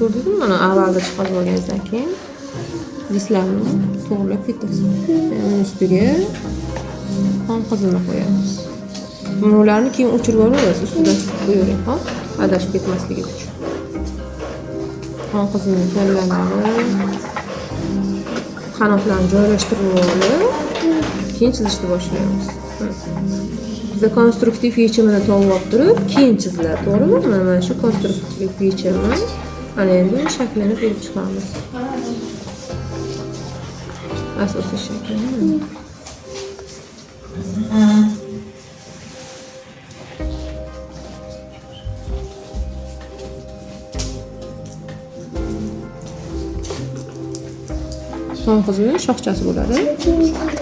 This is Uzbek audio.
ko'rdingmi? Mana avvalda chiqarib olgandan keyin dislarni to'g'rilab ketasiz. Uning ustiga qon qizini qo'yamiz. Bularni keyin o'chirib olamiz, ustidan qo'yavering, ha? Adashib ketmasligi uchun. Qon qizini kallalari, qanotlarni joylashtirib olib, keyin chizishni boshlaymiz. Bizda konstruktiv yechimini topib turib, keyin chiziladi, to'g'rimi? Mana shu konstruktiv yechimni ana endi shaklini berib chiqamiz. Asosiy shaklini. Qon qizining shoxchasi bo'ladi.